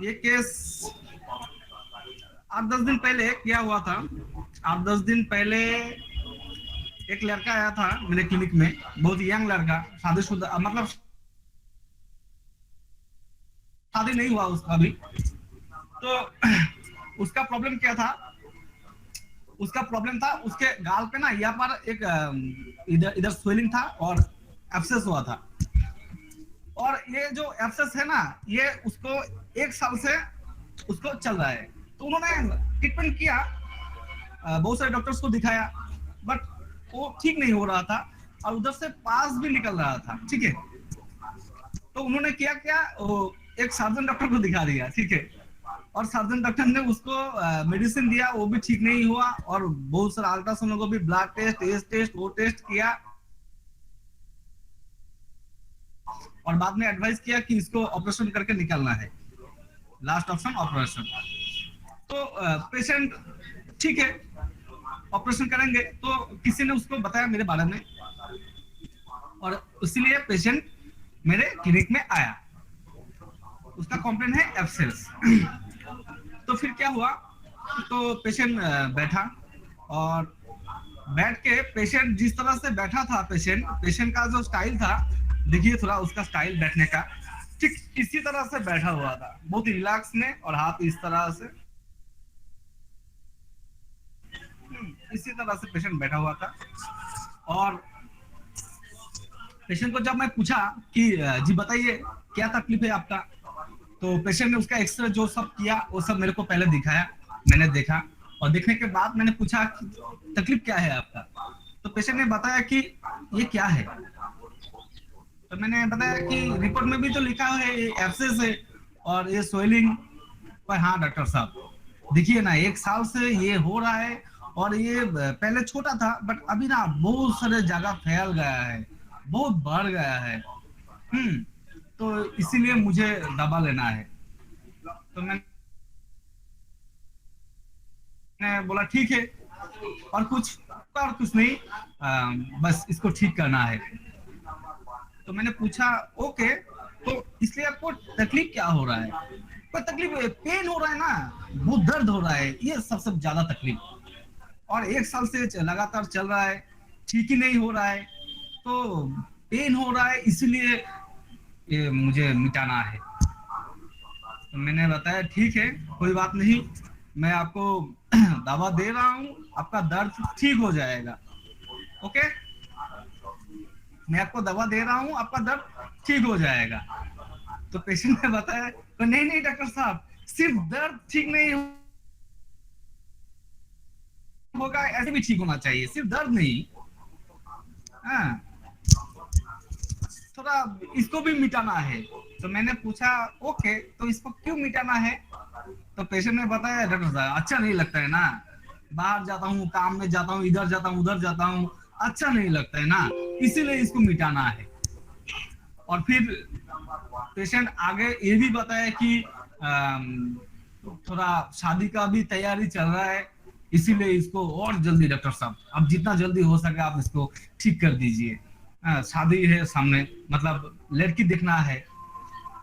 ये केस 8-10 दिन पहले क्या हुआ था। 8-10 दिन पहले एक लड़का आया था मेरे क्लिनिक में, बहुत यंग लड़का, शादीशुदा, मतलब शादी नहीं हुआ उसका अभी। तो उसका प्रॉब्लम क्या था, उसका प्रॉब्लम था उसके गाल पे ना, यहाँ पर एक इधर इधर स्वेलिंग था और एब्सेस हुआ था। और ये जो एब्सेस है ना, ये उसको 1 साल से उसको चल रहा है। तो उन्होंने ट्रीटमेंट किया, बहुत सारे डॉक्टर्स को दिखाया, बट वो ठीक नहीं हो रहा था और उधर से पास भी निकल रहा था। ठीक है, तो उन्होंने क्या किया, वो एक सर्जन डॉक्टर को दिखा दिया। ठीक है, और सर्जन डॉक्टर ने उसको मेडिसिन दिया, वो भी ठीक नहीं हुआ। और बहुत सारा अल्ट्रासाउंड, ब्लड टेस्ट, टेस्ट वो टेस्ट किया, और बाद में एडवाइस किया कि इसको ऑपरेशन करके निकालना है, लास्ट ऑप्शन ऑपरेशन। तो पेशेंट ठीक है, ऑपरेशन करेंगे। तो किसी ने उसको बताया मेरे बारे में, और इसीलिए पेशेंट मेरे क्लिनिक में आया। उसका कंप्लेन है एब्सेस। तो फिर क्या हुआ, तो पेशेंट बैठा, और बैठ के पेशेंट जिस तरह से बैठा था, पेशेंट पेशेंट का जो स्टाइल था, देखिए थोड़ा उसका स्टाइल बैठने का, ठीक इसी तरह से बैठा हुआ था, बहुत रिलैक्स में, और हाथ इस तरह से, इसी तरह से पेशेंट बैठा हुआ था। और पेशेंट को जब मैं पूछा कि जी बताइए क्या तकलीफ है आपका, तो पेशेंट ने उसका एक्सरे जो सब किया वो सब मेरे को पहले दिखाया। मैंने देखा, और देखने के बाद मैंने पूछा कि तकलीफ क्या है आपका। तो पेशेंट ने बताया कि ये क्या है। तो मैंने बताया कि रिपोर्ट में भी तो लिखा है ये एब्सेस है और ये स्वेलिंग। पर हाँ डॉक्टर साहब, देखिए ना 1 साल से ये हो रहा है, और ये पहले छोटा था बट अभी ना बहुत सारे जगह फैल गया है, बहुत बढ़ गया है। तो इसीलिए मुझे दवा लेना है। तो मैंने बोला ठीक है, और कुछ नहीं, बस इसको ठीक करना है। तो मैंने पूछा ओके, तो इसलिए आपको तकलीफ क्या हो रहा है। कोई तकलीफ, पेन हो रहा है ना, बहुत दर्द हो रहा है, ये सबसे ज्यादा तकलीफ। और 1 साल से लगातार चल रहा है, ठीक ही नहीं हो रहा है, तो पेन हो रहा है, इसीलिए ये मुझे मिटाना है। तो मैंने बताया ठीक है, कोई बात नहीं, मैं आपको दवा दे रहा हूँ, आपका दर्द ठीक हो जाएगा। ओके, मैं आपको दवा दे रहा हूँ, आपका दर्द ठीक हो जाएगा। तो पेशेंट ने बताया तो नहीं नहीं डॉक्टर साहब, सिर्फ दर्द ठीक नहीं होगा, ऐसे भी ठीक होना चाहिए, सिर्फ दर्द नहीं। हाँ, थोड़ा इसको भी मिटाना है। तो मैंने पूछा ओके, तो इसको क्यों मिटाना है। तो पेशेंट ने बताया डॉक्टर साहब अच्छा नहीं लगता है ना, बाहर जाता हूँ, काम में जाता हूँ, इधर जाता हूँ, उधर जाता हूँ, अच्छा नहीं लगता है ना, इसीलिए इसको मिटाना है। और फिर पेशेंट आगे ये भी बताया कि थोड़ा शादी का भी तैयारी चल रहा है, इसीलिए इसको और जल्दी डॉक्टर साहब, अब जितना जल्दी हो सके आप इसको ठीक कर दीजिए। शादी है सामने, मतलब लड़की देखना है।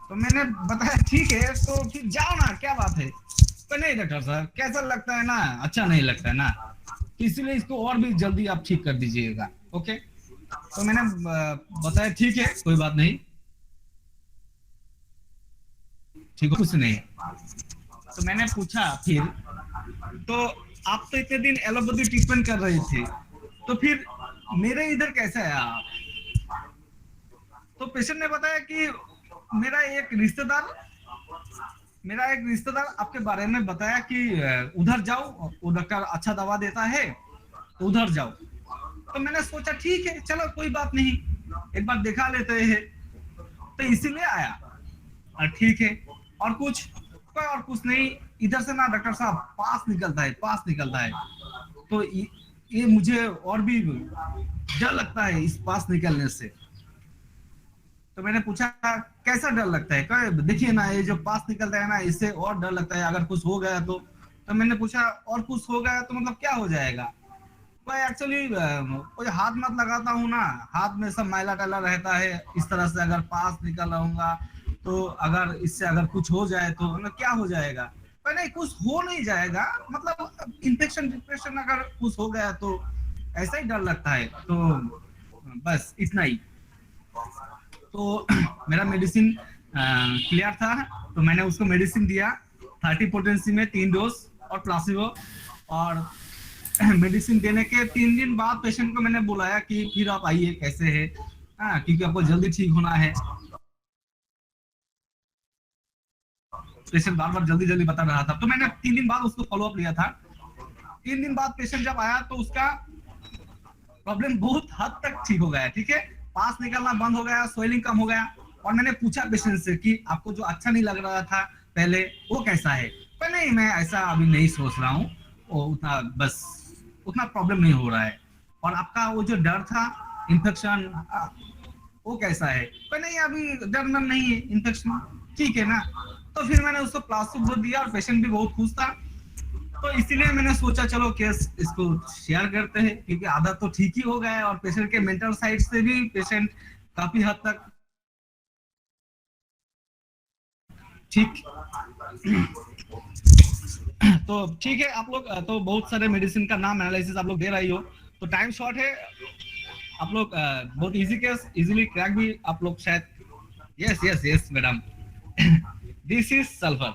तो मैंने बताया ठीक है, तो फिर जाओ ना, क्या बात है। तो नहीं डॉक्टर साहब, कैसा लगता है ना, अच्छा नहीं लगता है ना, तो इसलिए इसको और भी जल्दी आप ठीक कर दीजिएगा। ओके, तो मैंने बताया ठीक है, कोई बात नहीं, ठीक है, कुछ नहीं। तो मैंने पूछा फिर, तो आप तो इतने दिन एलोपैथी ट्रीटमेंट कर रहे थे, तो फिर मेरे इधर कैसे आया आप। तो पेशेंट ने बताया कि मेरा एक रिश्तेदार मेरा एक रिश्तेदार आपके बारे में बताया कि उधर जाओ, वो डॉक्टर अच्छा दवा देता है, तो उधर जाओ। तो मैंने सोचा ठीक है, चलो कोई बात नहीं, एक बार दिखा लेते हैं, तो इसीलिए आया। ठीक है, और कुछ, कोई और कुछ नहीं, इधर से ना डॉक्टर साहब पास निकलता है, पास निकलता है। तो ये मुझे और भी डर लगता है इस पास निकलने से। तो मैंने पूछा कैसा डर लगता है, कहे देखिए ना ये जो पास निकलता है ना, इससे और डर लगता है, अगर कुछ हो गया तो मैंने पूछा और कुछ हो गया तो मतलब क्या हो जाएगा। मैं एक्चुअली कोई हाथ मत लगाता हूँ ना, हाथ में सब मैला टैला रहता है, इस तरह से अगर पास निकल रहूंगा तो अगर इससे अगर कुछ हो जाए तो मतलब क्या हो जाएगा? पर नहीं, कुछ हो नहीं जाएगा, मतलब इन्फेक्शन डिप्रेशन अगर कुछ हो गया तो ऐसा ही डर लगता है। तो बस इतना ही। तो मेरा मेडिसिन क्लियर था, तो मैंने उसको मेडिसिन दिया 30 पोटेंसी में 3 डोज और प्लासिबो। और मेडिसिन देने के 3 दिन बाद पेशेंट को मैंने बुलाया कि फिर आप आइए कैसे है, हाँ, क्योंकि आपको जल्दी ठीक होना है। पेशेंट बार बार जल्दी जल्दी बता रहा था, तो मैंने 3 दिन बाद उसको फॉलो अप लिया था। 3 दिन बाद पेशेंट जब आया तो उसका प्रॉब्लम बहुत हद तक ठीक हो गया, ठीक है, पास निकलना बंद हो गया, स्वेलिंग कम हो गया। और मैंने पूछा पेशेंट से कि आपको जो अच्छा नहीं लग रहा था पहले, वो कैसा है? पर नहीं, मैं ऐसा अभी नहीं सोच रहा हूँ, वो उतना बस उतना प्रॉब्लम नहीं हो रहा है। और आपका वो जो डर था इन्फेक्शन, वो कैसा है? पर नहीं, अभी डर नहीं है इन्फेक्शन, ठीक है ना। तो फिर मैंने उसको प्लास्टिक दिया और पेशेंट भी बहुत खुश था। तो इसीलिए मैंने सोचा चलो केस इसको शेयर करते हैं, क्योंकि आधा तो ठीक ही हो गया है और पेशेंट के मेंटल साइड से भी पेशेंट काफी हद तक ठीक। तो ठीक है, आप लोग तो बहुत सारे मेडिसिन का नाम एनालिसिस आप लोग दे रही हो, तो टाइम शॉर्ट है। आप लोग बहुत इजी केस इजीली क्रैक भी आप लोग शायद। Yes yes yes madam. This is sulphur,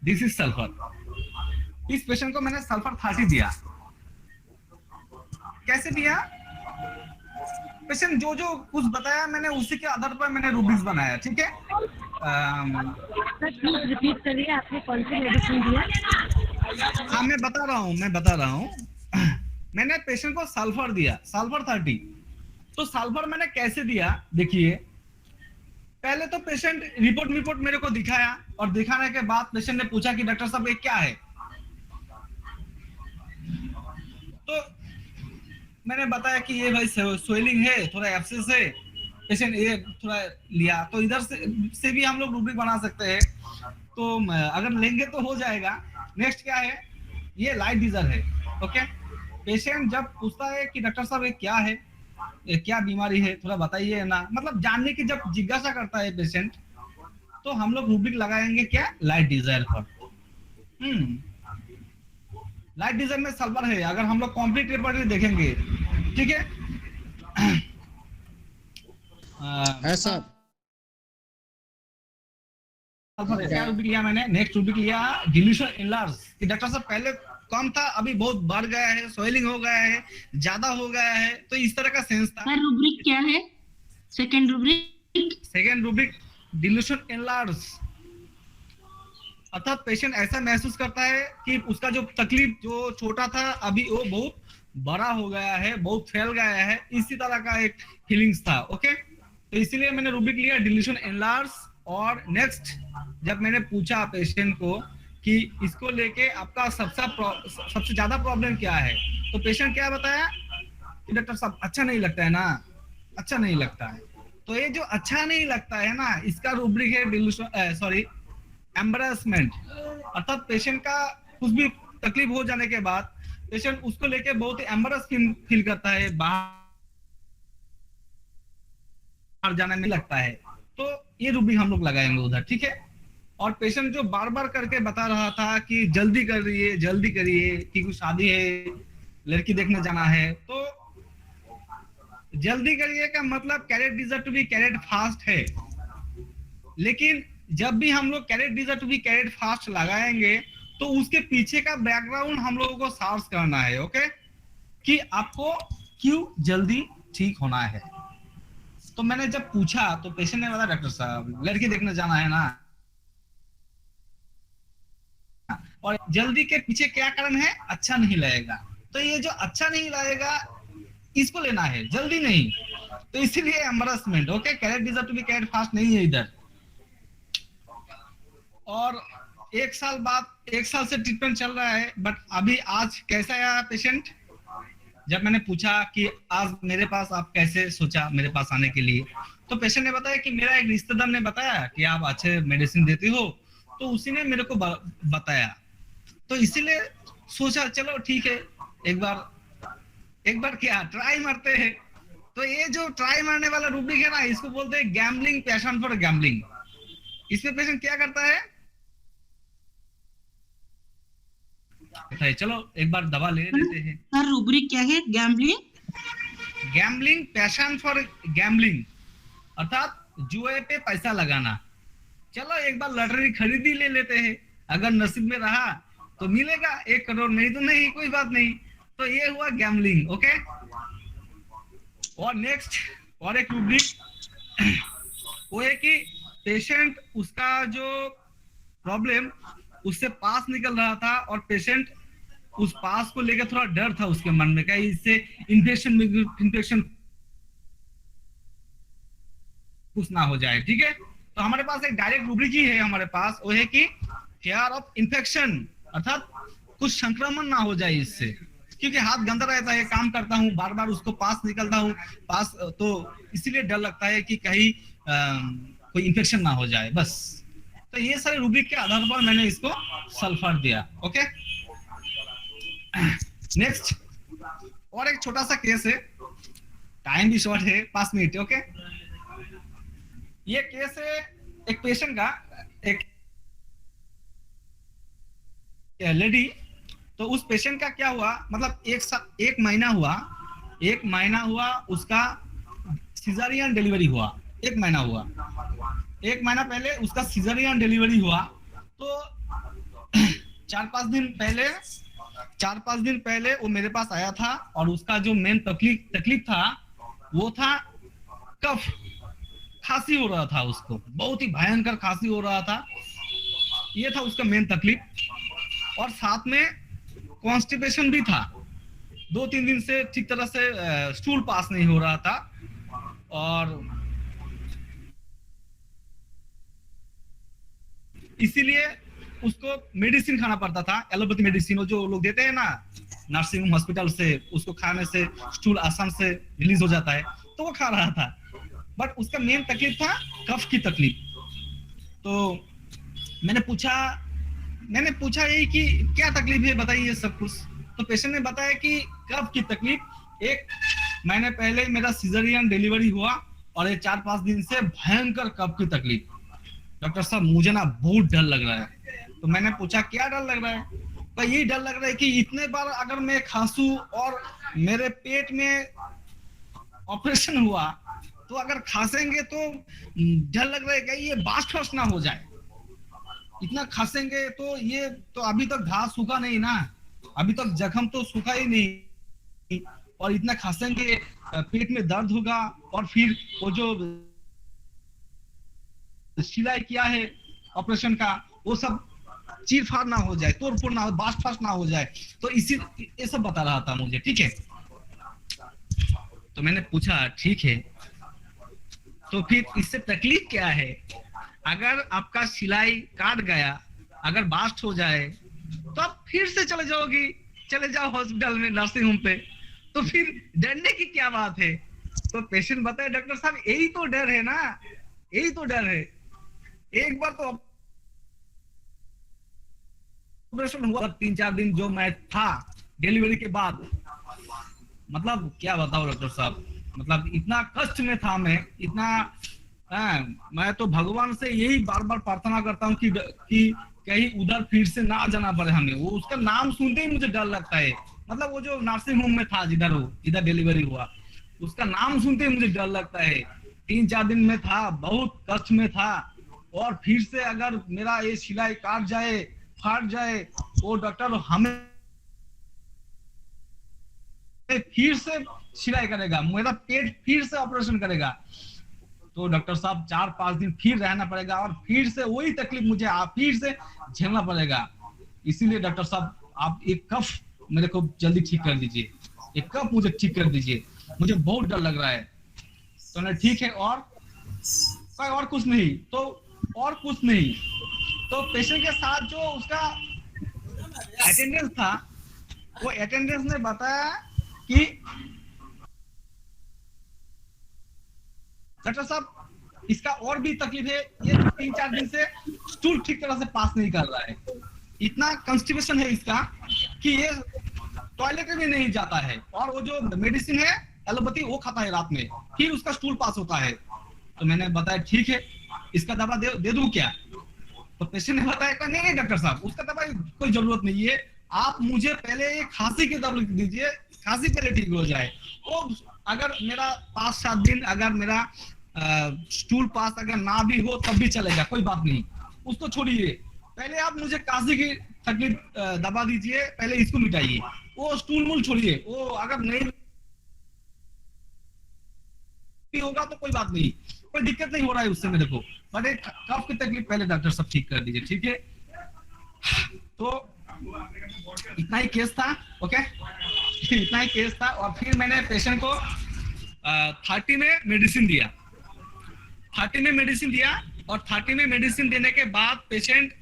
this is sulphur. इस पेशेंट को मैंने सल्फर 30 दिया। कैसे दिया? पेशेंट जो जो कुछ बताया मैंने उसी के आधार पर मैंने रूब्रिक्स बनाया, ठीक है। प्लीज रिपीट करिए, आपने कौन सी मेडिसिन दिया? हाँ, मैं बता रहा हूँ। मैंने पेशेंट को सल्फर दिया, सल्फर 30। तो सल्फर मैंने कैसे दिया देखिए। पहले तो पेशेंट रिपोर्ट मेरे को दिखाया, और दिखाने के बाद पेशेंट ने पूछा कि डॉक्टर साहब ये क्या है। तो मैंने बताया कि ये भाई स्वेलिंग है, थोड़ा एब्सेस है। पेशेंट ये थोड़ा लिया, तो इधर से भी हम लोग रूब्रिक बना सकते हैं। तो अगर लेंगे तो हो जाएगा। नेक्स्ट क्या है? ये लाइट डीजर है, ओके। पेशेंट जब पूछता है कि डॉक्टर साहब ये क्या है, ये क्या बीमारी है, थोड़ा बताइए ना, मतलब जानने की जब जिज्ञासा करता है पेशेंट, तो हम लोग रूब्रिक लगाएंगे क्या? लाइट डिजायर पर। लाइट डिजायर में सल्फर है, अगर हम लोग कंप्लीट पेपर देखेंगे, ठीक है। ऐसा क्या रूबिक लिया मैंने? नेक्स्ट रूबिक लिया डिल्यूशन इनलार्ज, कि डॉक्टर साहब पहले कम था, अभी बहुत बढ़ गया है, स्वेलिंग हो गया है, ज्यादा हो गया है, तो इस तरह का सेंस था। सर रूब्रिक क्या है? सेकंड रूब्रिक डिल्यूशन इनलार्ज, अर्थात पेशेंट ऐसा महसूस करता है कि उसका जो तकलीफ जो छोटा था अभी वो बहुत बड़ा हो गया है, बहुत फैल गया है, इसी तरह का एक फीलिंग्स था, ओके। तो इसीलिए मैंने रूबिक लिया डिल्यूशन एनलार्ज। और नेक्स्ट जब मैंने पूछा पेशेंट को कि इसको लेके आपका सबसे ज्यादा प्रॉब्लम क्या है, तो पेशेंट क्या बताया कि डॉक्टर साहब अच्छा नहीं लगता है ना, अच्छा नहीं लगता है। तो ये जो अच्छा नहीं लगता है ना, इसका रूब्रिक है डिल्यूशन सॉरी एम्बैरेसमेंट, अर्थात पेशेंट का कुछ भी तकलीफ हो जाने के बाद पेशेंट उसको लेके बहुत ही एम्बैरेस फील करता है, बाहर जाने में लगता है। तो ये रूब्रिक हम लोग लगाएंगे उधर, ठीक है। और पेशेंट जो बार बार करके बता रहा था कि जल्दी करिए कि कुछ शादी है, लड़की देखने जाना है, तो जल्दी करिए का मतलब carrot deserve to be carrot fast है। लेकिन जब भी हम लोग carrot deserve to be carrot fast लगाएंगे, तो उसके पीछे का बैकग्राउंड हम लोगों को सार्स करना है, ओके, कि आपको क्यों जल्दी ठीक होना है। तो मैंने जब पूछा तो पेशेंट ने बताया डॉक्टर साहब लड़की देखने जाना है ना, और जल्दी के पीछे क्या कारण है? अच्छा नहीं लगेगा। तो ये जो अच्छा नहीं लगेगा इसको लेना है, जल्दी नहीं। तो इसीलिए embarrassment, okay, carrot deserve to be carrot fast नहीं है इधर। और 1 साल से ट्रीटमेंट चल रहा है, बट अभी आज कैसा आया पेशेंट? जब मैंने पूछा कि आज मेरे पास आप कैसे सोचा मेरे पास आने के लिए, तो पेशेंट ने बताया कि मेरा एक रिश्तेदार ने बताया कि आप अच्छे मेडिसिन देते हो, तो उसी ने मेरे को बताया, तो इसीलिए सोचा चलो ठीक है, एक बार क्या ट्राई मारते हैं। तो ये जो ट्राई मारने वाला रूब्रिक है ना, इसको बोलते हैं गैम्बलिंग पैशन फॉर गैम्बलिंग। इसमें पेशेंट क्या करता है, चलो एक बार दवा ले लेते हैं। सर रूब्रिक क्या है? Gambling, gambling, passion for gambling, अर्थात जुए पे पैसा लगाना। चलो एक बार लॉटरी खरीद ही ले लेते हैं, अगर नसीब में रहा तो मिलेगा 1 करोड़, नहीं तो नहीं, कोई बात नहीं। तो ये हुआ गैम्बलिंग। ओके, और नेक्स्ट और एक रूब्रिक वो है कि पेशेंट उसका जो प्रॉब्लम उससे पास निकल रहा था और पेशेंट उस पास को लेकर थोड़ा डर था उसके मन में, कहीं इससे इन्फेक्शन कुछ ना हो जाए। ठीक है, तो हमारे पास एक डायरेक्ट रूब्रिक ही है हमारे पास, वो है कि फेयर ऑफ इन्फेक्शन, अर्थात कुछ संक्रमण ना हो जाए इससे, क्योंकि हाथ गंदा रहता है, काम करता हूँ बार बार उसको पास निकलता हूँ पास, तो इसीलिए डर लगता है कि कहीं कोई इन्फेक्शन ना हो जाए, बस। तो ये सारे रूब्रिक के आधार पर मैंने इसको सल्फर दिया। ओके, नेक्स्ट और एक छोटा सा केस है, टाइम भी शॉर्ट है, 5 मिनट। ओके, ये केस है एक पेशेंट का, एक लेडी। तो उस पेशेंट का क्या हुआ, मतलब एक महीना हुआ उसका सिजेरियन डिलीवरी हुआ, 1 महीना हुआ, 1 महीना पहले उसका सिजेरियन डिलीवरी हुआ। तो 4-5 दिन पहले वो मेरे पास आया था और उसका जो मेन तकलीफ था वो था कफ, खांसी हो रहा था उसको, बहुत ही भयंकर खांसी हो रहा था, ये था उसका मेन तकलीफ। और साथ में कॉन्स्टिपेशन भी था, 2-3 दिन से ठीक तरह से स्टूल पास नहीं हो रहा था, और इसीलिए उसको मेडिसिन खाना पड़ता था, एलोपैथी मेडिसिन जो लोग देते हैं ना नर्सिंग होम हॉस्पिटल से, उसको खाने से स्टूल आसान से रिलीज हो जाता है, तो वो खा रहा था। बट उसका मेन तकलीफ था कफ की तकलीफ। तो मैंने पूछा यही कि क्या तकलीफ है बताइए सब कुछ। तो पेशेंट ने बताया कि कफ की तकलीफ, 1 महीने पहले मेरा सिजेरियन डिलीवरी हुआ और ये 4-5 दिन से भयंकर कफ की तकलीफ। डॉक्टर साहब मुझे ना बहुत डर लग रहा है। तो मैंने पूछा क्या डर लग रहा है, तो यही डर लग रहा है कि इतने बार अगर मैं खांसू और मेरे पेट में ऑपरेशन हुआ तो अगर खांसेंगे तो डर लग रहा है कि ये बास्ट फर्स्ट ना हो जाए, इतना खांसेंगे तो ये तो अभी तक घाव सूखा नहीं ना, अभी तक जख्म तो सूखा ही नहीं, और इतना खांसेंगे पेट में दर्द होगा, और फिर वो जो सिलाई किया है ऑपरेशन का वो सब चीर फाड़ ना हो जाए, तोड़ फोड़ ना हो, बास्ट फास्ट ना हो जाए। तो इसी ये सब बता रहा था मुझे। ठीक है, तो मैंने पूछा ठीक है, तो फिर इससे तकलीफ क्या है, अगर आपका सिलाई काट गया, अगर बास्ट हो जाए तो आप फिर से चले जाओ हॉस्पिटल में, नर्सिंग होम पे, तो फिर डरने की क्या बात है। तो पेशेंट बताए डॉक्टर साहब यही तो डर है ना, यही तो डर है। एक बार तो ऑपरेशन हुआ 3-4 दिन जो मैं था डिलीवरी के बाद, मतलब क्या बताओ डॉक्टर साहब, मतलब इतना कष्ट में था मैं, इतना मैं तो भगवान से यही बार बार प्रार्थना करता हूँ कि कहीं उधर फिर से ना जाना पड़े हमें। वो उसका नाम सुनते ही मुझे डर लगता है, मतलब वो जो नर्सिंग होम में था जिधर डिलीवरी हुआ, उसका नाम सुनते ही मुझे डर लगता है। 3-4 दिन में था, बहुत कष्ट में था, और फिर से अगर मेरा ये सिलाई काट जाए, फाट जाए, वो डॉक्टर हमें फिर से सिलाई करेगा, मेरा पेट फिर से ऑपरेशन करेगा, तो डॉक्टर साहब 4-5 दिन फिर रहना पड़ेगा, और फिर से वही तकलीफ मुझे फिर से झेलना पड़ेगा। इसीलिए डॉक्टर साहब आप एक कफ मेरे को जल्दी ठीक कर दीजिए, एक कफ मुझे ठीक कर दीजिए, मुझे बहुत डर लग रहा है। तो ना ठीक है, और कुछ नहीं, तो पेशेंट के साथ जो उसका अटेंडेंस था, वो अटेंडेंस ने बताया कि डॉक्टर साहब इसका और भी तकलीफ है, ये 3-4 दिन से स्टूल ठीक तरह से पास नहीं कर रहा है, इतना कंस्टिपेशन है इसका कि ये टॉयलेट में नहीं जाता है, और वो जो मेडिसिन है एलोपैथी वो खाता है रात में, फिर उसका स्टूल पास होता है। तो मैंने बताया ठीक है, इसका दवा दे दूं क्या? तो पेशेंट ने बताया कि नहीं डॉक्टर साहब, उसका दवा कोई जरूरत नहीं है, आप मुझे पहले एक खांसी की दवा लिख दीजिए, खांसी पहले ठीक हो जाए। तो अगर मेरा 5-7 दिन अगर मेरा स्टूल पास अगर ना भी हो तब भी चलेगा, कोई बात नहीं, उसको छोड़िए, पहले आप मुझे खांसी की तकलीफ दबा दीजिए, पहले इसको मिटाइए, वो स्टूल मूल छोड़िए, वो अगर नहीं होगा तो कोई बात नहीं, कोई दिक्कत नहीं हो रहा है उससे मेरे को, बट एक कफ की तकलीफ पहले डॉक्टर साहब ठीक कर दीजिए, ठीक है? तो इतना ही केस था, ओके इतना ही केस था। और फिर मैंने पेशेंट को 30 में मेडिसिन दिया, 30 में मेडिसिन दिया, और 30 में मेडिसिन देने के बाद पेशेंट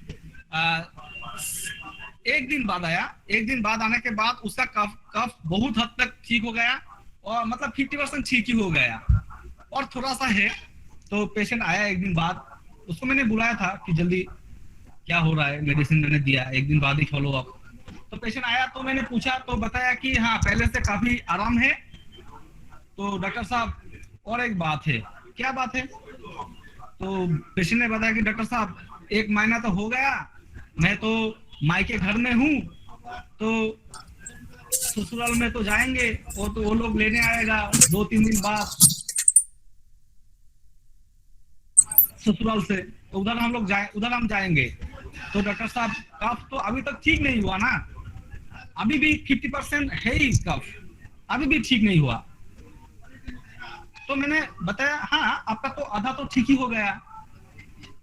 एक दिन बाद आया, एक दिन बाद आने के बाद उसका कफ बहुत हद तक ठीक हो गया, और मतलब 50% ठीक ही हो गया, और थोड़ा सा है। तो पेशेंट आया एक दिन बाद, उसको मैंने बुलाया था कि जल्दी क्या हो रहा है, मेडिसिन मैंने दिया, एक दिन बाद ही फॉलो अप। तो पेशेंट आया तो मैंने पूछा, तो बताया कि हाँ पहले से काफी आराम है। तो डॉक्टर साहब और एक बात है, क्या बात है? तो पेशेंट ने बताया कि डॉक्टर साहब 1 महीना तो हो गया, मैं तो मायके घर में हूँ, तो ससुराल में तो जाएंगे, वो लोग लेने आएगा 2-3 दिन बाद ससुराल से, तो उधर हम जाएंगे। तो डॉक्टर साहब कफ तो अभी तक ठीक नहीं हुआ ना, अभी भी 50% है ही कफ, अभी भी ठीक नहीं हुआ। तो मैंने बताया हाँ आपका तो आधा तो ठीक ही हो गया,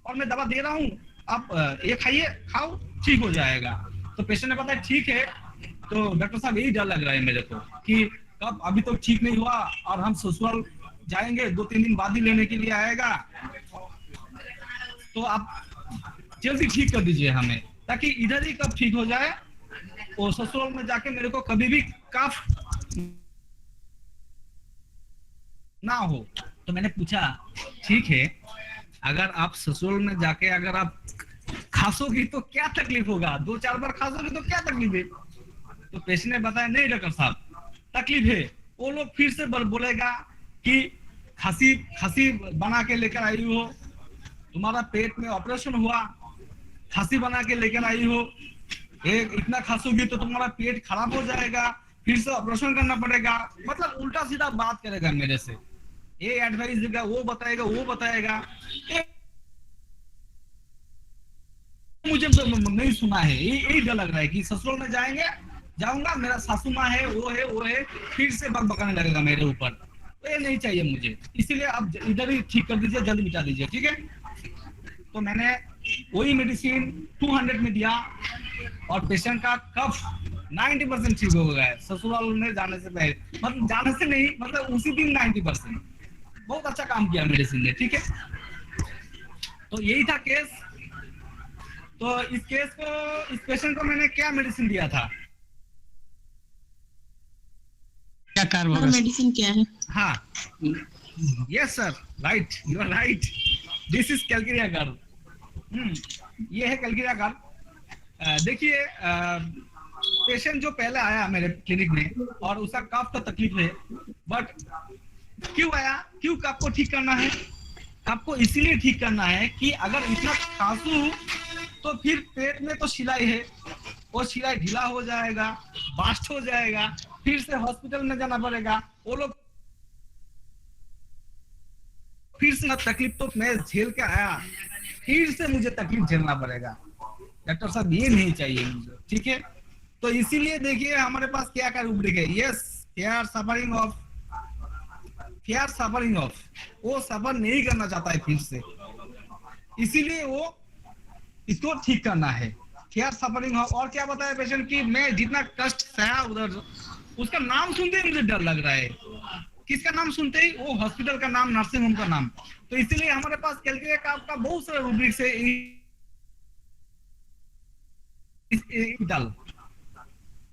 और मैं दवा दे रहा हूँ, आप ये खाइए, खाओ ठीक हो जाएगा। तो पेशेंट ने बताया ठीक है। तो डॉक्टर साहब यही डर लग रहा है मेरे को कि कब अभी तो ठीक नहीं हुआ और हम ससुराल जाएंगे, 2-3 दिन बाद ही लेने के लिए आएगा, तो आप जल्दी ठीक कर दीजिए हमें, ताकि इधर ही कब ठीक हो जाए, और ससुराल में जाके मेरे को कभी भी कफ ना हो। तो मैंने पूछा ठीक है, अगर आप ससुराल में जाके अगर आप खांसोगी तो क्या तकलीफ होगा, 2-4 बार खांसोगी तो क्या तकलीफ है? तो पेशेंट ने बताया नहीं डॉक्टर साहब तकलीफ है, वो लोग फिर से बोलेगा कि खांसी बना के लेकर आई हो, तुम्हारा पेट में ऑपरेशन हुआ, खांसी बना के लेकर आई हो, इतना खांसोगी तो तुम्हारा पेट खराब हो जाएगा, फिर से ऑपरेशन करना पड़ेगा, मतलब उल्टा सीधा बात करेगा मेरे से, ये एडवाइस देगा, वो बताएगा। मुझे नहीं सुना है, यही डर लग रहा है कि ससुराल में जाऊंगा, मेरा सासू माँ है, वो है, फिर से बकबकाने लगेगा मेरे ऊपर, तो ये नहीं चाहिए मुझे, इसीलिए आप इधर ही ठीक कर दीजिए, जल्दी मिटा दीजिए, ठीक है? तो मैंने वही मेडिसिन 200 में दिया, और पेशेंट का कफ 90% ठीक हो गया है ससुराल में जाने से पहले, मतलब जाने से नहीं, मतलब उसी दिन 90%। बहुत अच्छा काम किया मेडिसिन ने, ठीक है? तो यही था केस। तो इस पेशेंट को मैंने क्या मेडिसिन दिया था, क्या कार्बो मेडिसिन क्या है? हाँ yes sir, right, you are right, this is calcarea girl. ये है कैलकेरिया गर्ल। देखिए पेशेंट जो पहले आया मेरे क्लिनिक में और उसका कफ का तकलीफ है, बट क्यों आया, क्यों कफ को ठीक करना है? कफ को इसीलिए ठीक करना है कि अगर इतना खांसू तो फिर पेट में तो शिलाई है, वो शिलाई ढीला हो जाएगा, बास्ट हो जाएगा, फिर से हॉस्पिटल में जाना पड़ेगा, वो लोग फिर से तकलीफ तो मैं झेल के आया, फिर से मुझे तकलीफ झेलना पड़ेगा। डॉक्टर साहब ये नहीं चाहिए मुझे, ठीक है? तो इसीलिए देखिए हमारे पास क्या क्या रूब्रिक है, यस फेयर सफरिंग ऑफ, वो सफर नहीं करना चाहता है फिर से, इसीलिए वो इसको ठीक करना है, फेयर सफरिंग ऑफ। और क्या बताया पेशेंट की मैं जितना कष्ट सहा उधर, उसका नाम सुनते ही मुझे डर लग रहा है। किसका नाम सुनते ही? वो हॉस्पिटल का नाम, नर्सिंग होम का नाम। तो इसीलिए हमारे पास कैलकेरिया का आपका बहुत सारे रूब्रिक्स है।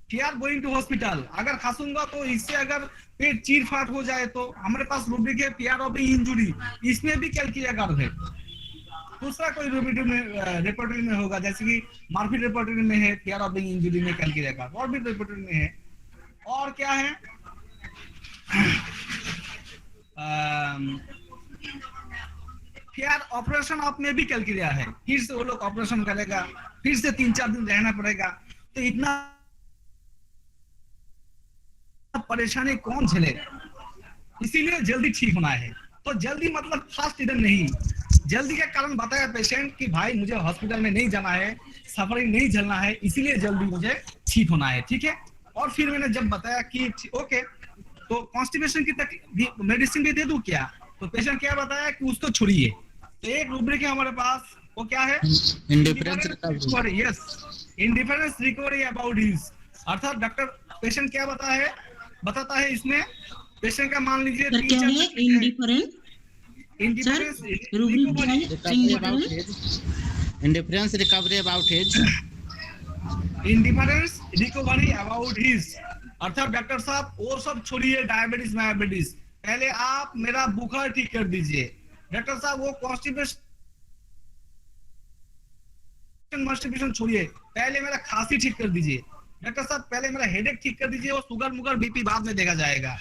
We are going to hospital, अगर खांसूंगा तो इससे अगर पेट चीर फाट हो जाए तो हमारे पास रूब्रिक है पीआर ऑफ इंजुरी, इसमें भी कैलकेरिया गर्भ है। दूसरा कोई रेपर्टरी में होगा, जैसे कि मार्फिट रेपर्टरी में है पीआर ऑफ इंजुरी में कैलकेरिया गर्भ, और भी रेपर्टरी में है। और क्या है फिर ऑपरेशन आप में भी कैलकुलेट है, फिर से वो लोग ऑपरेशन करेगा, फिर से 3-4 दिन रहना पड़ेगा, तो इतना परेशानी कौन झेलेगा? इसीलिए जल्दी ठीक होना है। तो जल्दी मतलब फास्ट इधर नहीं, जल्दी का कारण बताया पेशेंट कि भाई मुझे हॉस्पिटल में नहीं जाना है, सफरिंग नहीं झेलना है, इसीलिए जल्दी मुझे ठीक होना है, ठीक है। और फिर मैंने जब बताया कि ओके तो कॉन्स्टिपेशन की मेडिसिन भी दे दूं क्या, तो पेशेंट क्या बताया कि उसको छोड़िए। तो एक रूब्रिक है हमारे पास, वो क्या है? Indifference recovery. Yes, indifference recovery about his, अर्थात डॉक्टर पेशेंट क्या बताता है इसमें, पेशेंट का मान लीजिए सर क्या है इंडिफरेंट? इंडिफरेंस रूब्रिक क्या है indifferent? Indifference recovery about his, indifference recovery about his, अर्थात डॉक्टर साहब वो सब छोड़िए, डायबिटीज, पहले आप मेरा बुखार ठीक कर दीजिए। डॉक्टर साहब वो कॉन्स्टिपेशन छोड़िए, पहले मेरा खांसी ठीक कर दीजिए। डॉक्टर साहब पहले मेरा हेडेक ठीक कर दीजिए, वो शुगर बीपी बाद में देखा जाएगा।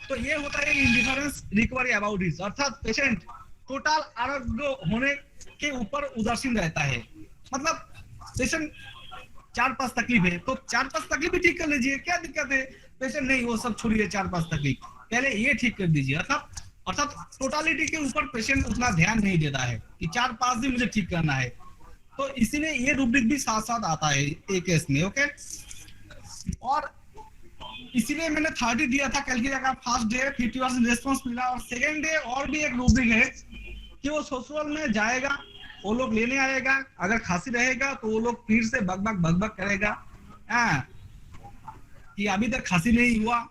तो ये होता है इंडिफरेंस रिकवरी अबाउट हिज, अर्थात पेशेंट टोटल आरोग्य होने के ऊपर उदासीन रहता है। मतलब पेशेंट 4-5 तकलीफ है तो 4-5 तकलीफ भी ठीक कर लीजिए, क्या दिक्कत है? पेशेंट नहीं, वो सब छोड़िए, 4-5 तकलीफ पहले ये ठीक कर दीजिए। अर्थात टोटालिटी के ऊपर पेशेंट उतना ध्यान नहीं देता है कि 4-5 दिन मुझे ठीक करना है। तो इसीलिए ये रूब्रिक भी साथ साथ आता है एक केस में, ओके। और इसीलिए मैंने 30 दिया था कल की जगह, फर्स्ट डे 50% रेस्पॉन्स मिला, और सेकेंड डे और भी एक रूब्रिक है कि वो ससुराल में जाएगा, वो लोग लेने आएगा, अगर खांसी रहेगा तो वो लोग फिर से बक करेगा कि अभी तक खांसी नहीं हुआ,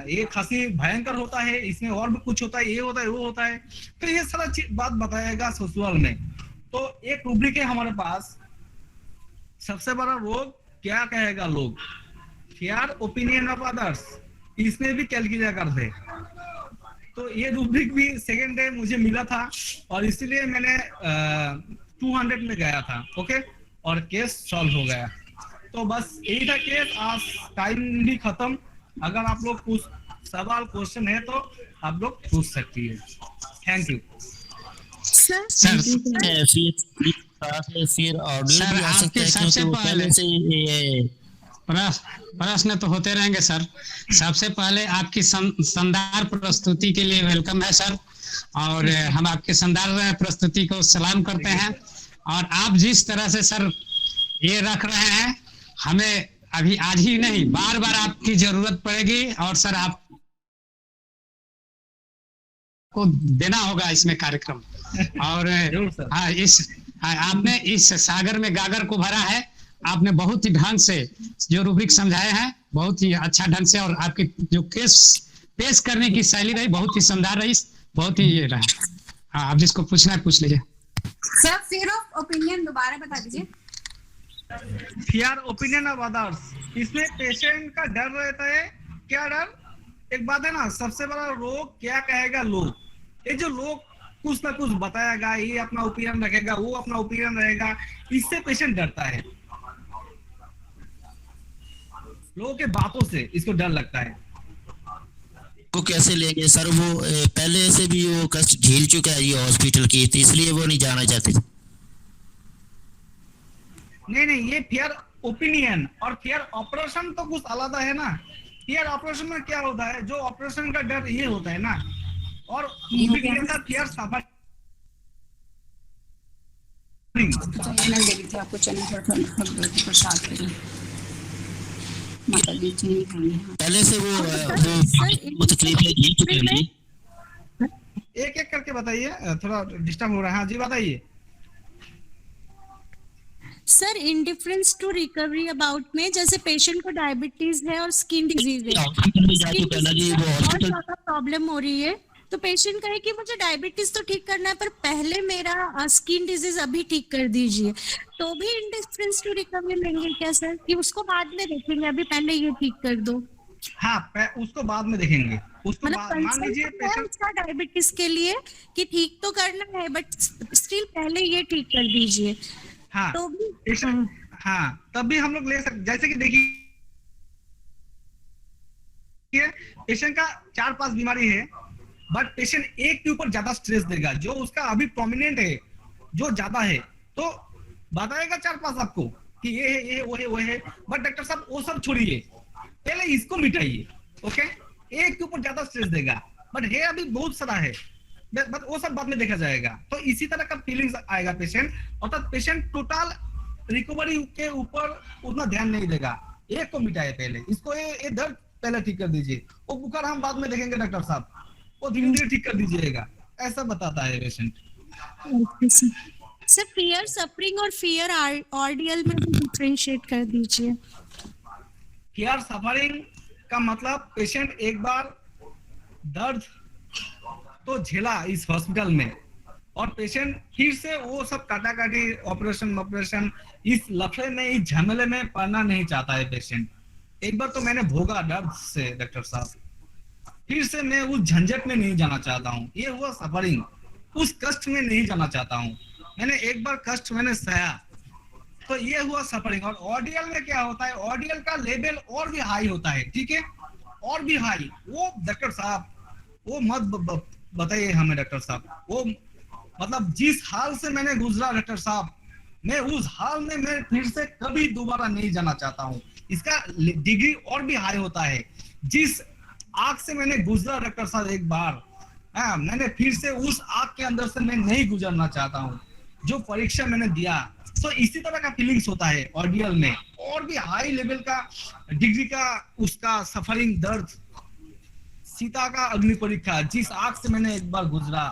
ये खांसी भयंकर होता है, इसमें और भी कुछ होता है, ये होता है वो होता है, तो ये सारा बात बताएगा ससुराल में। तो एक रूब्रिक है हमारे पास, सबसे बड़ा रोग क्या कहेगा लोग, फेयर ओपिनियन ऑफ अदर्स, इसमें भी कैलकुलेट करते। तो ये रूब्रिक भी सेकेंड डे मुझे मिला था और इसीलिए मैंने 200 में गया था, ओके, और केस सॉल्व हो गया। तो बस यही था केस, आज टाइम भी खत्म, अगर आप लोग कुछ सवाल क्वेश्चन है तो आप लोग पूछ सकती है। थैंक यू सर फिर ऑडियो भी आ सकता आपके है सबसे क्योंकि वो पहले पहले से ये प्रश्न तो होते रहेंगे सर। सबसे पहले आपकी शानदार प्रस्तुति के लिए वेलकम है सर, और हम आपके शानदार प्रस्तुति को सलाम करते हैं। और आप जिस तरह से सर ये रख रहे हैं, हमें अभी आज ही नहीं बार बार आपकी जरूरत पड़ेगी, और सर आप को देना होगा इसमें कार्यक्रम। और आपने इस सागर में गागर को भरा है, आपने बहुत ही ढंग से जो रूब्रिक समझाए हैं, बहुत ही अच्छा ढंग से, और आपकी जो केस पेश करने की शैली रही बहुत ही शानदार रही, बहुत ही ये रहा। हाँ, आप जिसको पूछना है पूछ लीजिए सर। फेयर ऑफ ओपिनियन दोबारा बता दीजिए। फेयर ओपिनियन ऑफ अदर्स, इसमें पेशेंट का डर रहता है। क्या डर? एक बात है ना, सबसे बड़ा रोग क्या कहेगा लोग, ये जो लोग कुछ ना कुछ बताएगा, ये अपना ओपिनियन रखेगा, वो अपना ओपिनियन रहेगा, इससे पेशेंट डरता है, लोगों के बातों से इसको डर लगता है। को कैसे लेंगे सर, वो पहले से भी वो कष्ट झेल चुका है ये हॉस्पिटल की, तो इसलिए वो नहीं जाना चाहते। नहीं, ये फेयर ओपिनियन और फेयर ऑपरेशन तो कुछ अलग है ना। फेयर ऑपरेशन में क्या होता है, जो ऑपरेशन का डर ये होता है ना, और फेयर सफर आपको पहले से वो तकलीफ झेल चुके हैं। एक एक करके बताइए, थोड़ा डिस्टर्ब हो रहा है। हाँ जी बताइए sir. Indifference to recovery about में, जैसे पेशेंट को डायबिटीज है और स्किन डिजीज है, बहुत ज्यादा प्रॉब्लम हो रही है, तो पेशेंट कहे कि मुझे डायबिटीज तो ठीक करना है पर पहले मेरा स्किन डिजीज अभी ठीक कर दीजिए, तो भी इंडिफरेंस टू रिकवरी लेंगे क्या सर, कि उसको बाद में देखेंगे, अभी पहले ये ठीक कर दो? हाँ, उसको बाद में देखेंगे, उसको मान लीजिए पेशेंट का डायबिटीज के लिए कि ठीक तो करना है बट स्टिल पहले ये ठीक कर दीजिए। हाँ, तो भी हाँ, तब भी हम लोग ले सकते। जैसे कि देखिए पेशेंट का 4-5 बीमारी है, बट पेशेंट एक के ऊपर ज्यादा स्ट्रेस देगा, जो उसका अभी प्रोमिनेंट है, जो ज्यादा है, तो बताएगा 4-5 आपको कि ये है, ये है, वो है, वो है। बट डॉक्टर साहब वो सब छोड़िए, पहले इसको मिटाइए। ओके, एक के ऊपर ज्यादा स्ट्रेस देगा, बट है अभी बहुत सारा है, बट वो सब बाद में देखा जाएगा। तो इसी तरह का फीलिंग्स आएगा पेशेंट, अर्थात पेशेंट टोटल रिकवरी के ऊपर उतना ध्यान नहीं देगा। एक को मिटाए पहले, इसको ये दर्द पहले ठीक कर दीजिए, वो बुखार हम बाद में देखेंगे डॉक्टर साहब, वो धीरे धीरे ठीक कर दीजिएगा, ऐसा बताता है पेशेंट। सर फियर सफरिंग और फियर ऑर्डियल में भी डिफरेंशिएट कर दीजिए। फियर सफरिंग का मतलब पेशेंट एक बार दर्द तो झेला इस हॉस्पिटल में, और पेशेंट फिर से वो सब काटाकाटी ऑपरेशन इस लफड़े में, इस झमेले में पड़ना नहीं चाहता है पेशेंट। एक बार तो मैंने भोगा दर्द से डॉक्टर साहब, फिर से मैं उस झंझट में नहीं जाना चाहता हूँ। ये हुआ सफरिंग, उस कष्ट में नहीं जाना चाहता हूँ। मैंने एक बार कष्ट मैंने सहा, तो ये हुआ सफरिंग। और ऑर्डियल में क्या होता है, ऑर्डियल का लेवल और भी हाई होता है, ठीक है, और भी हाई। वो डॉक्टर साहब वो मत बताइए हमें डॉक्टर साहब, वो मतलब जिस हाल से मैंने गुजरा डॉक्टर साहब, मैं उस हाल में मैं फिर से कभी दोबारा नहीं जाना चाहता हूँ। इसका डिग्री और भी हाई होता है। जिस आग से मैंने गुजरा डॉक्टर साहब एक बार, मैंने फिर से उस आग के अंदर से मैं नहीं गुजरना चाहता हूँ। जो परीक्षा मैंने दिया, तो इसी तरह का फीलिंग्स होता है ऑर्डियल में, और भी हाई लेवल का डिग्री का उसका सफरिंग दर्द। सीता का अग्नि परीक्षा, जिस आग से मैंने एक बार गुजरा,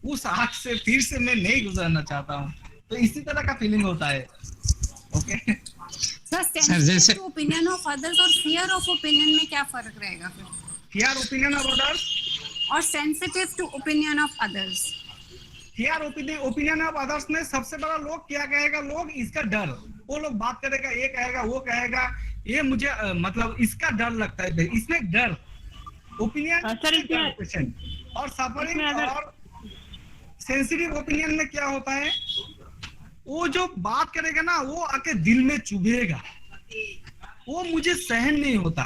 उस आग से फिर से मैं नहीं गुजरना चाहता हूँ। तो इसी तरह का फीलिंग होता है। ओके सर, जैसे ओपिनियन ऑफ अदर्स और फियर ऑफ ओपिनियन में क्या फर्क रहेगा फिर? फियर ओपिनियन ऑफ अदर्स और sensitive to opinion of others. Fear opinion of others में सबसे बड़ा लोग क्या कहेगा, लोग इसका डर, वो लोग बात करेगा, ये कहेगा, वो कहेगा, ये मुझे मतलब इसका डर लगता है, इसमें डर ओपिनियन। और सफरिंग और सेंसिटिव ओपिनियन में क्या होता है, वो जो बात करेगा ना, वो आके दिल में चुभेगा, वो मुझे सहन नहीं होता।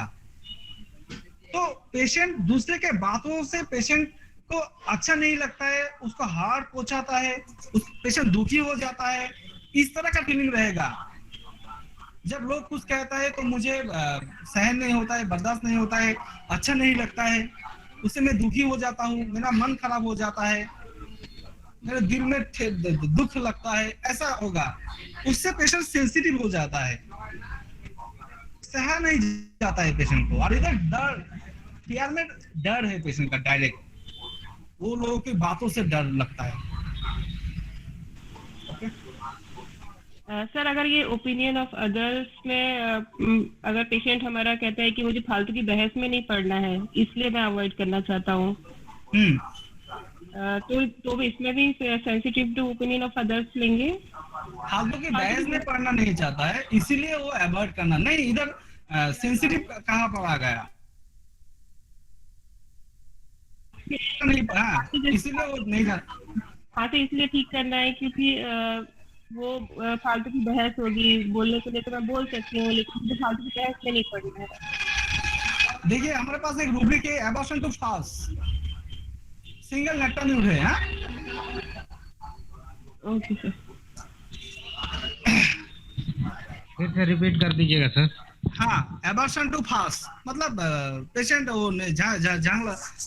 तो पेशेंट दूसरे के बातों से पेशेंट को अच्छा नहीं लगता है, उसको हार्ट पहुंचाता है, उस पेशेंट दुखी हो जाता है, इस तरह का फीलिंग रहेगा। जब लोग कुछ कहता है तो मुझे सहन नहीं होता है, बर्दाश्त नहीं होता है, अच्छा नहीं लगता है, उससे मैं दुखी हो जाता हूँ, मेरा मन खराब हो जाता है, मेरे दिल में दुख लगता है, ऐसा होगा। उससे पेशेंट सेंसिटिव हो जाता है, सहा नहीं जाता है पेशेंट को। और इधर डर, फियर में डर है पेशेंट का डायरेक्ट, वो लोगों की बातों से डर लगता है। सर, अगर ये ओपिनियन ऑफ अदर्स में अगर पेशेंट हमारा कहता है कि मुझे फालतू की बहस में नहीं पड़ना है, इसलिए मैं अवॉइड करना चाहता हूँ, तो इसमें भी sensitive to opinion of others लेंगे। फालतू की बहस में पढ़ना नहीं चाहता है, इसीलिए वो अवॉइड करना नहीं। इधर सेंसिटिव कहाँ पर आ गया, नहीं, इसीलिए वो नहीं जाता। हाँ, तो इसलिए ठीक करना है क्योंकि वो फालतू की बहस होगी, बोलने के लिए तो मैं बोल सकती हूँ, लेकिन मुझे फालतू की बहस में नहीं पड़ना है। देखिए, हमारे पास एक रूब्रिक है, एबॉर्शन टू फास्ट, सिंगल नेक्टोन्यूड है। ओके सर, फिर से रिपीट कर दीजिएगा सर। हाँ, एबॉर्शन टू फास्ट मतलब पेशेंट वो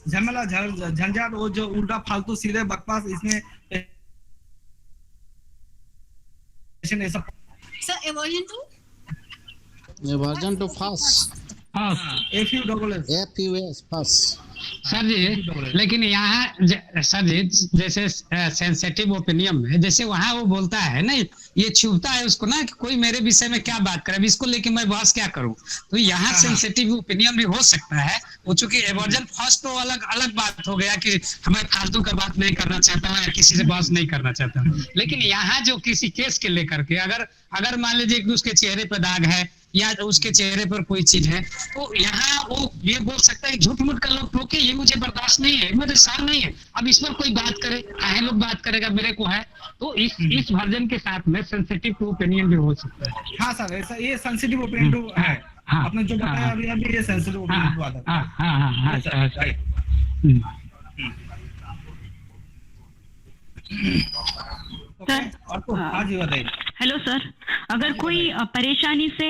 झमेला झंझट, वो जो उल्टा फालतू सीधे बकवास, इसमें पेशेंट ऐसा। Sir, aversion to fast, FUSS fast. Sir जी, लेकिन यहाँ सर जी, जैसे सेंसिटिव ओपिनियन में, जैसे वहाँ वो बोलता है नहीं, ये छुपता है उसको ना कि कोई मेरे विषय में क्या बात करे, अब इसको लेके मैं बहस क्या करूं। तो यहाँ सेंसिटिव ओपिनियन भी हो सकता है। वो चूंकि एवर्जन फर्स्ट तो अलग बात हो गया कि हमें फालतू का बात नहीं करना चाहता हूँ या किसी से बहस नहीं करना चाहता हूँ, लेकिन यहाँ जो किसी केस के लेकर के अगर मान लीजिए कि उसके चेहरे पर दाग है या उसके चेहरे पर कोई चीज है, तो यहाँ वो ये बोल सकता है झूठ मूठ का लोग रोके, ये मुझे बर्दाश्त नहीं है, मेरे साथ नहीं है, अब इस पर कोई बात करे, चाहे लोग बात करेगा, मेरे को है। तो इस वर्जन के साथ में सेंसिटिव टू ओपिनियन भी हो सकता है। हाँ सर, ऐसा ये सेंसिटिव ओपिनियन टू है। आपने जो बताया अभी ये सेंसिटिव ओपिनियन टू आता है। ओके, और तो हाँ जी बताइए। हेलो सर, अगर कोई परेशानी से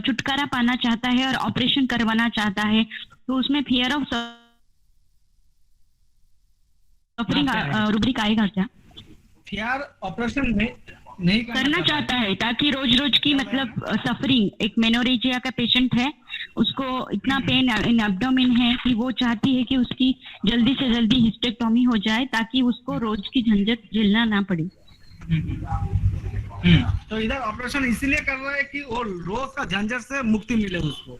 छुटकारा पाना चाहता है और ऑपरेशन करवाना चाहता है तो उसमें फियर ऑफ सफरिंग रूब्रिक आएगा क्या? फियर ऑपरेशन नहीं करना चाहता है ताकि रोज रोज की मतलब सफरिंग, एक मेनोरेजिया का पेशेंट है, उसको इतना पेन इन एब्डोमेन है कि वो चाहती है कि उसकी जल्दी से जल्दी हिस्टेक्टोमी हो जाए ताकि उसको रोज की झंझट झेलना ना पड़े। तो इधर ऑपरेशन इसीलिए कर रहा है कि वो रोज का झंझट से मुक्ति मिले उसको,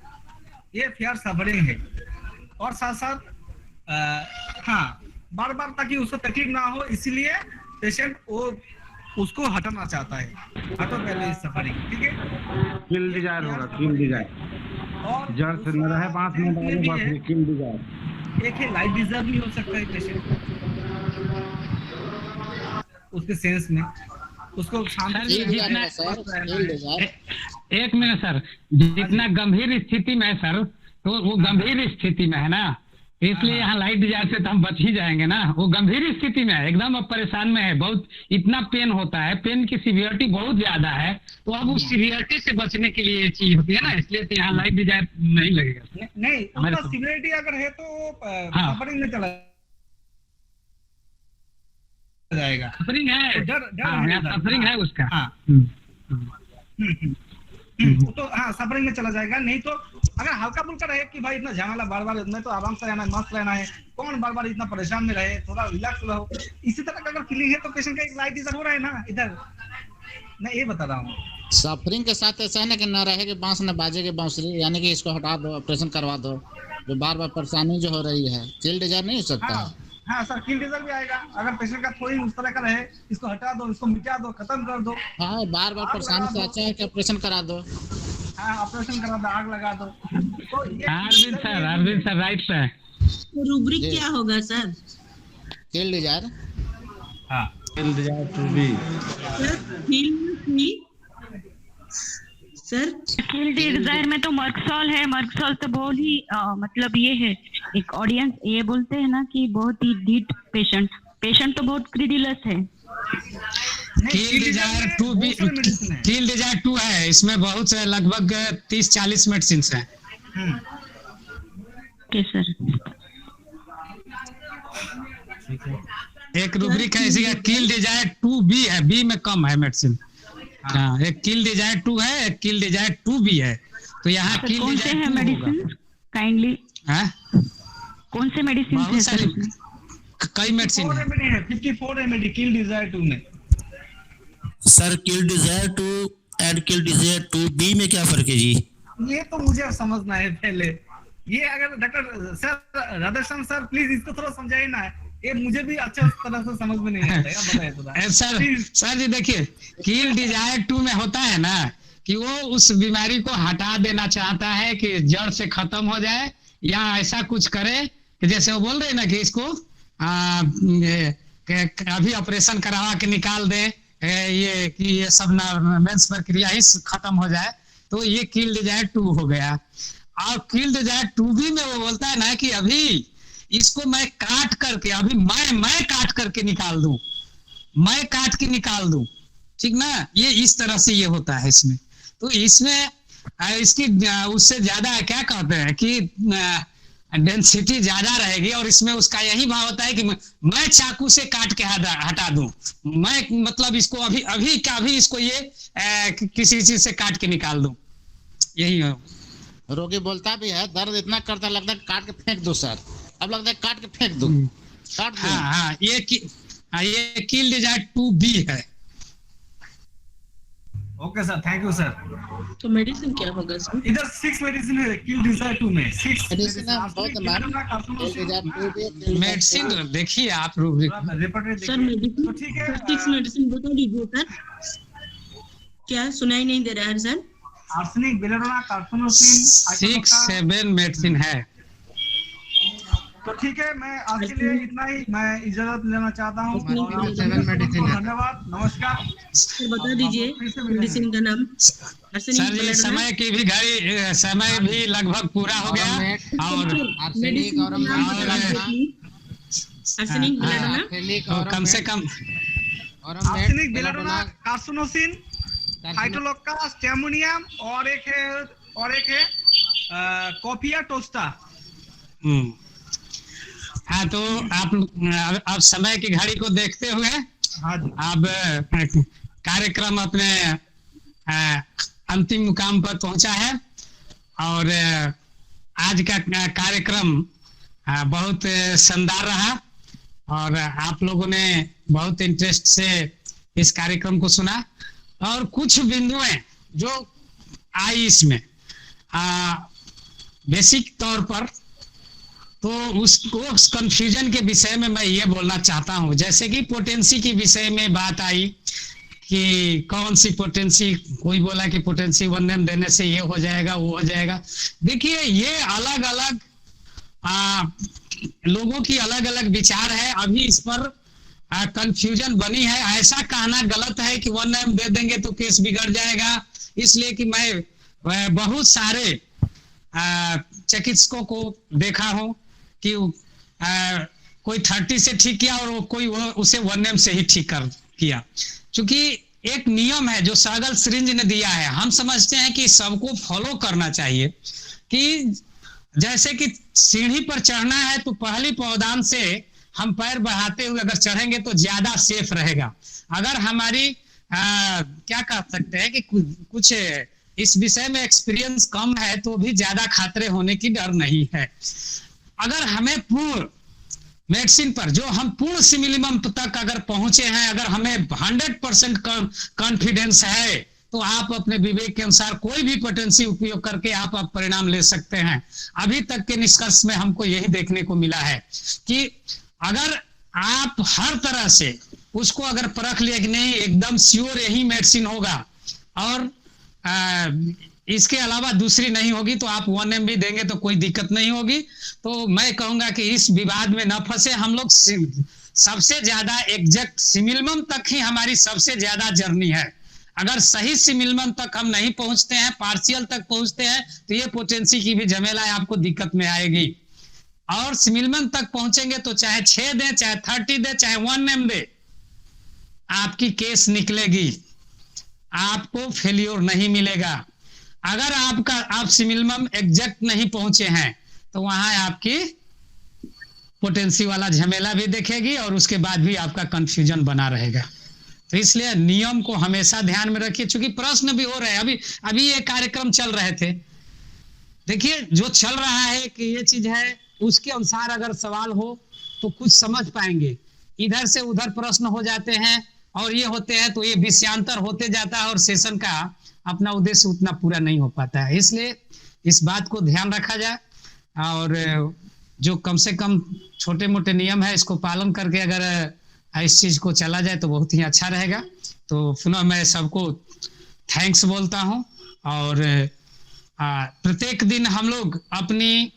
ये फियर सफरिंग है। और साथ साथ हाँ बार बार ताकि उसको तकलीफ ना हो, इसीलिए पेशेंट वो उसको हटाना चाहता है। हटो पहले इस सफरिंग, ठीक है। किल डिजायर होगा, किल डिजायर, और जड़ से न रहे बांस में डाले बस किल डिजायर। एक है लाइफ डिजर्व भी हो सकता है पेशेंट, उसके सेंस में उसको शांति एक मिनट सर, जितना गंभीर स्थिति में है सर, तो वो गंभीर स्थिति में है ना, इसलिए यहाँ लाइट डिजायर से तो हम बच ही जाएंगे ना। वो गंभीर स्थिति में है, एकदम अब परेशान में है, बहुत इतना पेन होता है, पेन की सीवियरिटी बहुत ज्यादा है, तो अब उस सीवियरिटी से बचने के लिए ये चीज होती है ना, इसलिए तो यहाँ लाइट डिजायर नहीं लगेगा। नहीं, उसका सीवियरिटी अगर है तो सफरिंग में चला जाएगा। सफरिंग है, सफरिंग है उसका। तो हाँ सफरिंग में चला जाएगा। नहीं तो अगर हल्का फुल्का रहे कि भाई इतना झमेला बार बार, मैं तो आराम से रहना है, मस्त रहना है, कौन बार बार इतना परेशान में रहे, थोड़ा रिलैक्स रहो, इसी तरह का अगर फीलिंग है तो पेशेंट का एक लाइट इधर हो रहा है ना, इधर मैं ये बता रहा हूँ। सफरिंग के साथ ऐसा है ना कि ना रहे कि बांस न बाजे के बांसुरी, यानी कि इसको हटा दो, ऑपरेशन करवा दो, जो बार बार परेशानी जो हो रही है, किल डिजायर नहीं हो सकता। हाँ सर, किल डिजायर भी आएगा अगर पेशेंट का कोई उस तरह का रहे, इसको हटा दो, इसको मिटा दो, खत्म कर दो। हाँ, बार बार परेशानी से अच्छा है कि ऑपरेशन करा दो। हाँ ऑपरेशन करा दो, आग लगा दो। तो Arvind sir right sir. Rubric क्या होगा सर? किल डिजायर, हाँ kill desire to be sir. Kill desire में तो मर्कसॉल है, मर्कसॉल तो बहुत ही मतलब ये है, एक ऑडियंस ये बोलते हैं ना कि बहुत ही डीट पेशेंट तो बहुत क्रिडिलस है। किल डिजायर 2 भी, किल डिजायर 2 है, इसमें बहुत से लगभग 30-40 मेडिसिन है। Okay sir. एक रूब्रिक है इसी का, किल डिजायर 2 बी है, बी में कम है मेडिसिन। हाँ, एक किल डिजायर 2 है, एक किल डिजायर 2 भी है, तो यहाँ किल कौन से है मेडिसिन काइंडली? कौन से मेडिसिन है सर? कई मेडिसिन है, 54 ml किल डिजायर 2 में। Sir kill desire 2 and kill desire 2B में क्या फर्क है जी? ये तो मुझे समझना है पहले। ये अगर doctor sir Radheshyam sir please इसको थोड़ा समझाइए ना, ये मुझे भी अच्छा तरह से समझ में नहीं आता है, बताइए थोड़ा। सर जी देखिए, किल डिजायर 2 में होता है ना कि वो उस बीमारी को हटा देना चाहता है कि जड़ से खत्म हो जाए, या ऐसा कुछ करे कि जैसे वो बोल रहे हैं ना कि इसको अभी ऑपरेशन करवा के निकाल दे, ये कि ये सब ना मेंस प्रक्रिया ही खत्म हो जाए, तो ये किल डिजायर 2 हो गया। और किल डिजायर 2B में वो बोलता है ना कि अभी इसको मैं काट करके, अभी मैं काट करके निकाल दूं, मैं काट के निकाल दूं, ठीक ना, ये इस तरह से ये होता है इसमें। तो इसमें इसकी उससे ज्यादा क्या कहते हैं कि डेंसिटी ज्यादा रहेगी, और इसमें उसका यही भाव होता है कि मैं चाकू से काट के हटा दूं, मैं मतलब इसको अभी का अभी इसको ये किसी चीज से काट के निकाल दूं, यही है। रोगी बोलता भी है, दर्द इतना करता लगता है काट के फेंक दो सर, अब लगता है काट के फेंक दो, काट दो। हाँ, ये किल डिजायर 2B है। Okay sir, thank you sir. तो मेडिसिन क्या होगा सर? इधर 6 मेडिसिन है किल डिजायर 2 में, 6 मेडिसिन है बहुत मेडिसिन देखिए आप रूब्रिक सर, मेडिसिन तो ठीक है। 6 मेडिसिन बता दीजिए सर। क्या सुनाई नहीं दे रहा है sir? Arsenic, belladonna, carcinosin, 6-7 medicine है। तो ठीक है, मैं आज के लिए इतना ही मैं इजाजत लेना चाहता हूँ। धन्यवाद, नमस्कार। सर बता दीजिए मेडिसिन का नाम। सर ये समय की भी घड़ी, समय भी लगभग पूरा हो गया और मेडिसिन का नाम बता दीजिए। आर्सेनिक बेलाडोना, तो कम से कम आर्सेनिक बेलाडोना, कार्सिनोसिन, हाइड्रोलोक्का, स्टेमोनियम और एक है कॉफिया टोस्टा। हाँ, तो आप समय की घड़ी को देखते हुए अब कार्यक्रम अपने अंतिम मुकाम पर पहुंचा है और आज का कार्यक्रम बहुत शानदार रहा और आप लोगों ने बहुत इंटरेस्ट से इस कार्यक्रम को सुना और कुछ बिंदुएं जो आई इसमें बेसिक तौर पर, तो उस कंफ्यूजन के विषय में मैं ये बोलना चाहता हूं। जैसे कि पोटेंसी के विषय में बात आई कि कौन सी पोटेंसी, कोई बोला कि पोटेंसी 1M देने से ये हो जाएगा वो हो जाएगा। देखिए ये अलग अलग लोगों की अलग अलग विचार है। अभी इस पर कंफ्यूजन बनी है। ऐसा कहना गलत है कि 1M दे देंगे तो केस बिगड़ जाएगा, इसलिए कि मैं बहुत सारे चिकित्सकों को देखा हूं कि कोई 30 से ठीक किया और कोई उसे 1M से ही ठीक कर किया। क्योंकि एक नियम है जो सागल सिरिंज ने दिया है, हम समझते हैं कि सबको फॉलो करना चाहिए। कि जैसे कि सीढ़ी पर चढ़ना है तो पहली पौदान से हम पैर बढ़ाते हुए अगर चढ़ेंगे तो ज्यादा सेफ रहेगा। अगर हमारी क्या कह सकते हैं कि कुछ इस विषय में एक्सपीरियंस कम है तो भी ज्यादा खतरे होने की डर नहीं है। अगर हमें पूर्ण मेडिसिन पर जो हम पूर्ण सिमिलिमम तक अगर पहुंचे हैं, अगर हमें 100% कॉन्फिडेंस है, तो आप अपने विवेक के अनुसार कोई भी पोटेंसी उपयोग करके आप परिणाम ले सकते हैं। अभी तक के निष्कर्ष में हमको यही देखने को मिला है कि अगर आप हर तरह से उसको अगर परख लिया कि नहीं एकदम श्योर यही मेडिसिन होगा और इसके अलावा दूसरी नहीं होगी, तो आप 1M भी देंगे तो कोई दिक्कत नहीं होगी। तो मैं कहूंगा कि इस विवाद में न फंसे। हम लोग सबसे ज्यादा एग्जैक्ट सिमिलमम तक ही हमारी सबसे ज्यादा जर्नी है। अगर सही सिमिलमम तक हम नहीं पहुंचते हैं, पार्शियल तक पहुंचते हैं, तो ये पोटेंसी की भी झमेला है, आपको दिक्कत में आएगी। और सिमिलमम तक पहुंचेंगे तो चाहे 6 दे, चाहे 30 दे, चाहे 1M दे, आपकी केस निकलेगी, आपको फेल्योर नहीं मिलेगा। अगर आप सिमिलमम एग्जैक्ट नहीं पहुंचे हैं तो वहां आपकी पोटेंसी वाला झमेला भी देखेगी और उसके बाद भी आपका कंफ्यूजन बना रहेगा। तो इसलिए नियम को हमेशा ध्यान में रखिए। चूंकि प्रश्न भी हो रहे हैं, अभी ये कार्यक्रम चल रहे थे। देखिए जो चल रहा है कि ये चीज है, उसके अनुसार अगर सवाल हो तो कुछ समझ पाएंगे। इधर से उधर प्रश्न हो जाते हैं और ये होते हैं तो ये विषयांतर होते जाता है और सेशन का अपना उद्देश्य उतना पूरा नहीं हो पाता है। इसलिए इस बात को ध्यान रखा जाए और जो कम से कम छोटे मोटे नियम है इसको पालन करके अगर इस चीज को चला जाए तो बहुत ही अच्छा रहेगा। तो पुनः मैं सबको थैंक्स बोलता हूं और प्रत्येक दिन हम लोग अपनी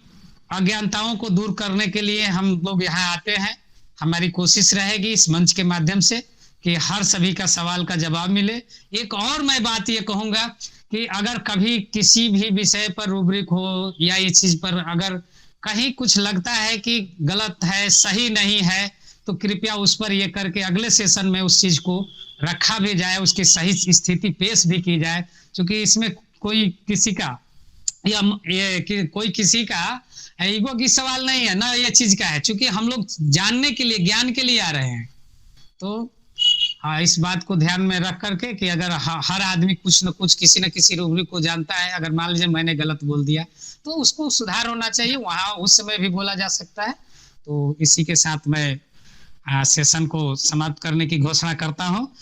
अज्ञानताओं को दूर करने के लिए हम लोग यहाँ आते हैं। हमारी कोशिश रहेगी इस मंच के माध्यम से कि हर सभी का सवाल का जवाब मिले। एक और मैं बात ये कहूंगा कि अगर कभी किसी भी विषय पर रूब्रिक हो या इस चीज पर अगर कहीं कुछ लगता है कि गलत है, सही नहीं है, तो कृपया उस पर ये करके अगले सेशन में उस चीज को रखा भी जाए, उसकी सही स्थिति पेश भी की जाए। क्योंकि इसमें कोई किसी का या कोई किसी का ईगो की सवाल नहीं है ना, ये चीज का है। क्योंकि हम लोग जानने के लिए, ज्ञान के लिए आ रहे हैं। तो हाँ, इस बात को ध्यान में रख करके कि अगर हर आदमी कुछ न कुछ किसी न किसी रूब्रिक को जानता है, अगर मान लीजिए मैंने गलत बोल दिया तो उसको सुधार होना चाहिए, वहां उस समय भी बोला जा सकता है। तो इसी के साथ मैं सेशन को समाप्त करने की घोषणा करता हूं।